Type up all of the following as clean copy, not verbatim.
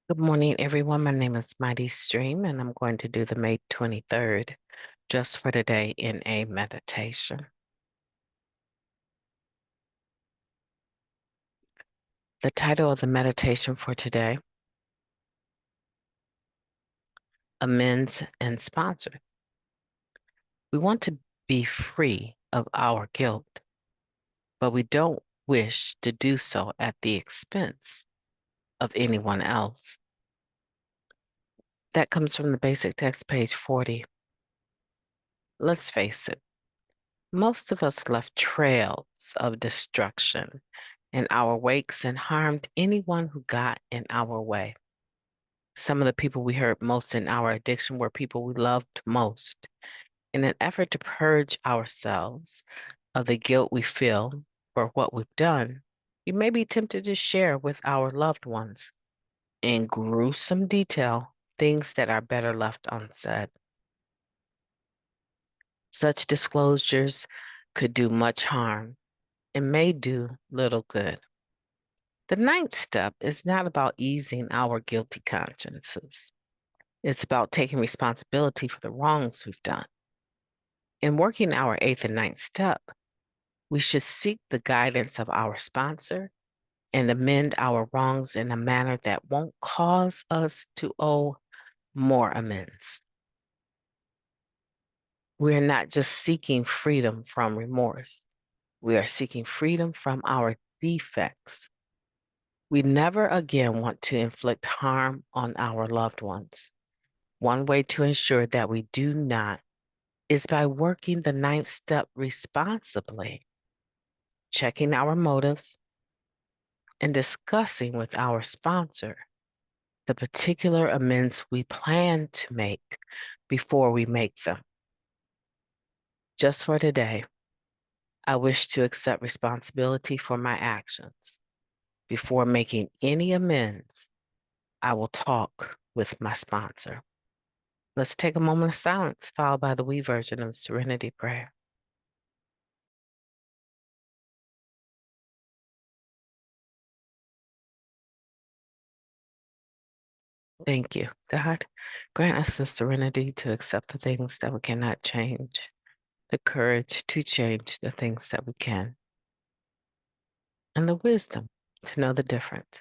Good morning, everyone. My name is MightyStream, and I'm going to do the May 23rd just for today in a meditation. The title of the meditation for today, Amends and Sponsor. We want to be free of our guilt, but we don't wish to do so at the expense of anyone else. That comes from the basic text, page 40. Let's face it, most of us left trails of destruction in our wakes and harmed anyone who got in our way. Some of the people we hurt most in our addiction were people we loved most. In an effort to purge ourselves of the guilt we feel for what we've done, you may be tempted to share with our loved ones in gruesome detail things that are better left unsaid. Such disclosures could do much harm and may do little good. The ninth step is not about easing our guilty consciences. It's about taking responsibility for the wrongs we've done. In working our eighth and ninth step, we should seek the guidance of our sponsor and amend our wrongs in a manner that won't cause us to owe more amends. We are not just seeking freedom from remorse. We are seeking freedom from our defects. We never again want to inflict harm on our loved ones. One way to ensure that we do not is by working the ninth step responsibly, checking our motives, and discussing with our sponsor the particular amends we plan to make before we make them. Just for today, I wish to accept responsibility for my actions. Before making any amends, I will talk with my sponsor. Let's take a moment of silence, followed by the we version of Serenity Prayer. Thank you, God. Grant us the serenity to accept the things that we cannot change, the courage to change the things that we can, and the wisdom to know the difference.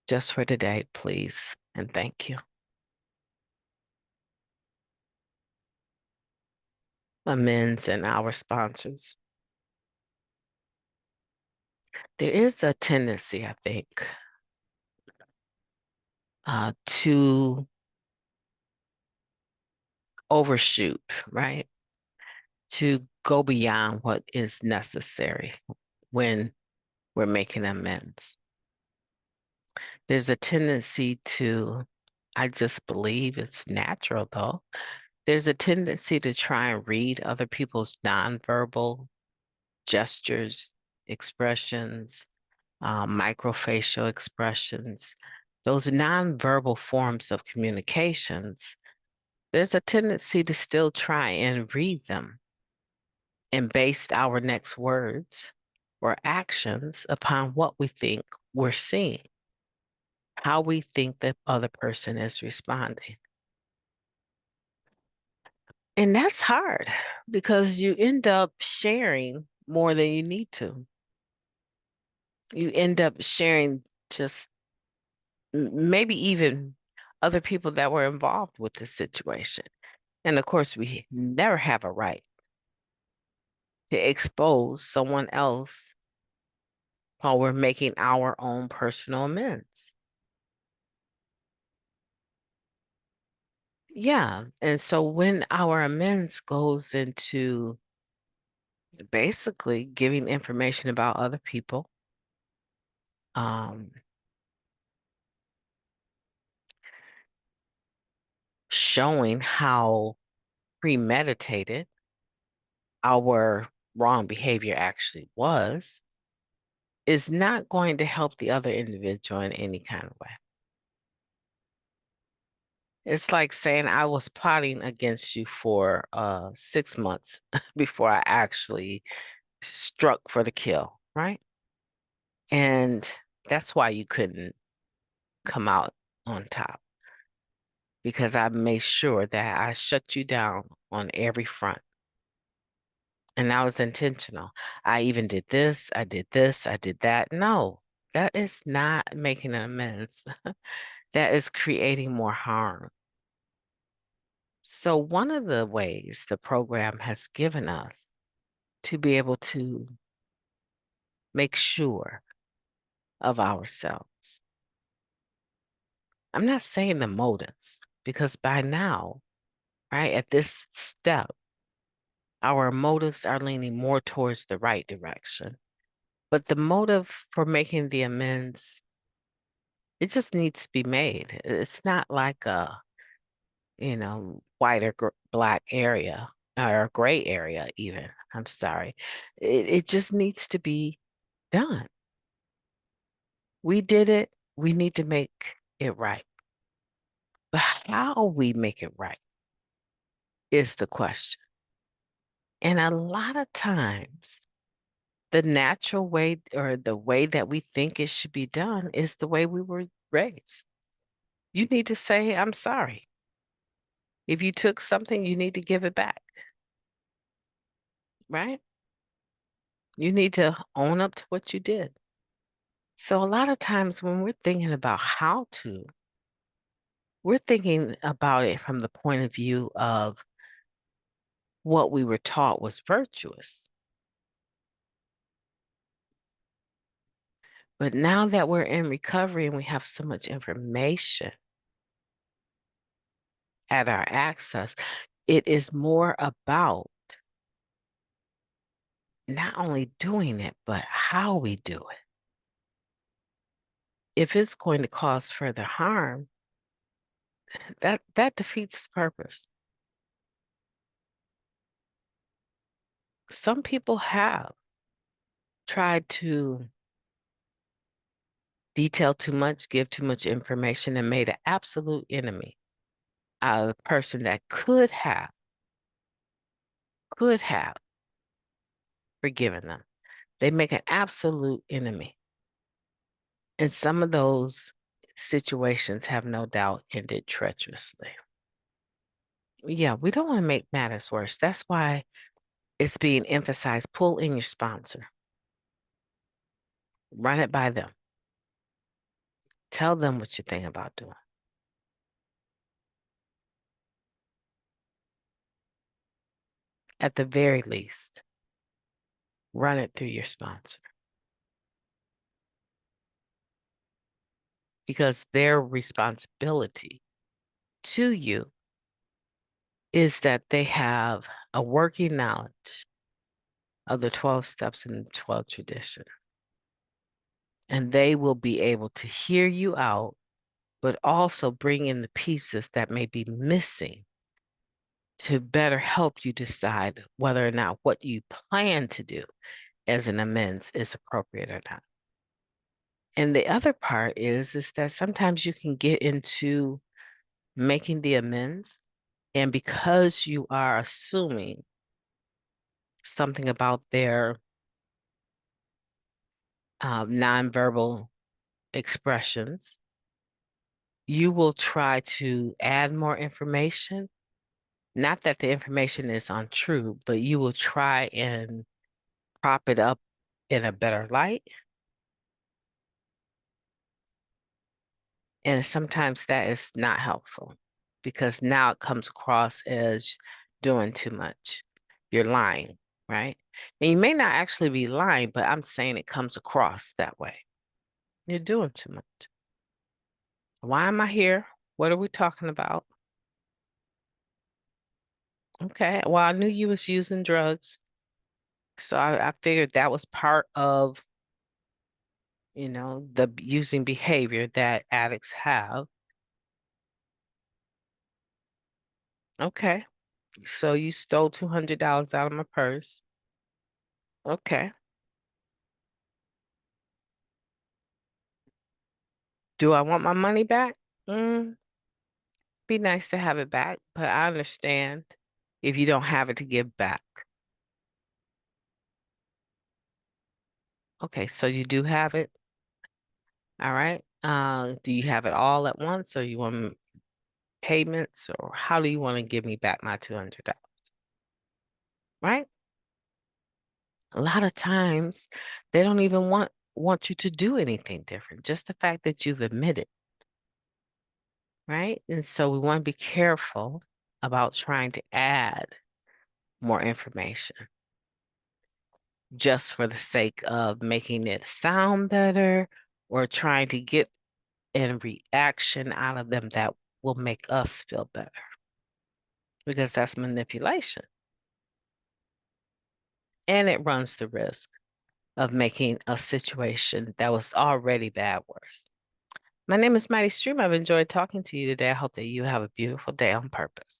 Just for today, please, and thank you. Amends and our sponsors. There is a tendency, I think, to overshoot, right? To go beyond what is necessary when we're making amends. There's a tendency to, I just believe it's natural though, there's a tendency to try and read other people's nonverbal gestures, expressions, microfacial expressions, those nonverbal forms of communications. There's a tendency to still try and read them and base our next words or actions upon what we think we're seeing, how we think the other person is responding. And that's hard because you end up sharing more than you need to. You end up sharing just maybe even other people that were involved with the situation. And of course, we never have a right to expose someone else while we're making our own personal amends. Yeah. And so when our amends goes into basically giving information about other people, um, showing how premeditated our wrong behavior actually was, is not going to help the other individual in any kind of way. It's like saying I was plotting against you for 6 months before I actually struck for the kill, right? And that's why you couldn't come out on top because I made sure that I shut you down on every front. And that was intentional. I even did this, I did this, I did that. No, that is not making an amends. That is creating more harm. So one of the ways the program has given us to be able to make sure of ourselves. I'm not saying the motives, because by now, right, at this step, our motives are leaning more towards the right direction. But the motive for making the amends, it just needs to be made. It's not like a, white or black area or a gray area even. I'm sorry. It just needs to be done. We did it. We need to make it right. But how we make it right is the question. And a lot of times, the natural way or the way that we think it should be done is the way we were raised. You need to say, I'm sorry. If you took something, you need to give it back, right? You need to own up to what you did. So, a lot of times when we're thinking about how to, we're thinking about it from the point of view of what we were taught was virtuous. But now that we're in recovery and we have so much information at our access, it is more about not only doing it, but how we do it. If it's going to cause further harm, that defeats the purpose. Some people have tried to detail too much, give too much information, and made an absolute enemy out of the person that could have forgiven them. They make an absolute enemy. And some of those situations have no doubt ended treacherously. Yeah, we don't want to make matters worse. That's why it's being emphasized. Pull in your sponsor. Run it by them. Tell them what you think about doing. At the very least, run it through your sponsor. Because their responsibility to you is that they have a working knowledge of the 12 steps in the 12 tradition. And they will be able to hear you out, but also bring in the pieces that may be missing to better help you decide whether or not what you plan to do as an amends is appropriate or not. And the other part is that sometimes you can get into making the amends, and because you are assuming something about their nonverbal expressions, you will try to add more information. Not that the information is untrue, but you will try and prop it up in a better light. And sometimes that is not helpful because now it comes across as doing too much. You're lying, right? And you may not actually be lying, but I'm saying it comes across that way. You're doing too much. Why am I here? What are we talking about? Okay, well, I knew you was using drugs. So I figured that was part of, the using behavior that addicts have. Okay, so you stole $200 out of my purse. Okay. Do I want my money back? Mm, be nice to have it back, but I understand if you don't have it to give back. Okay, so you do have it. All right. Do you have it all at once, or you want payments, or how do you want to give me back my $200? Right? A lot of times they don't even want you to do anything different. Just the fact that you've admitted, right? And so we want to be careful about trying to add more information just for the sake of making it sound better or trying to get a reaction out of them that will make us feel better, because that's manipulation. And it runs the risk of making a situation that was already bad worse. My name is MightyStream. I've enjoyed talking to you today. I hope that you have a beautiful day on purpose.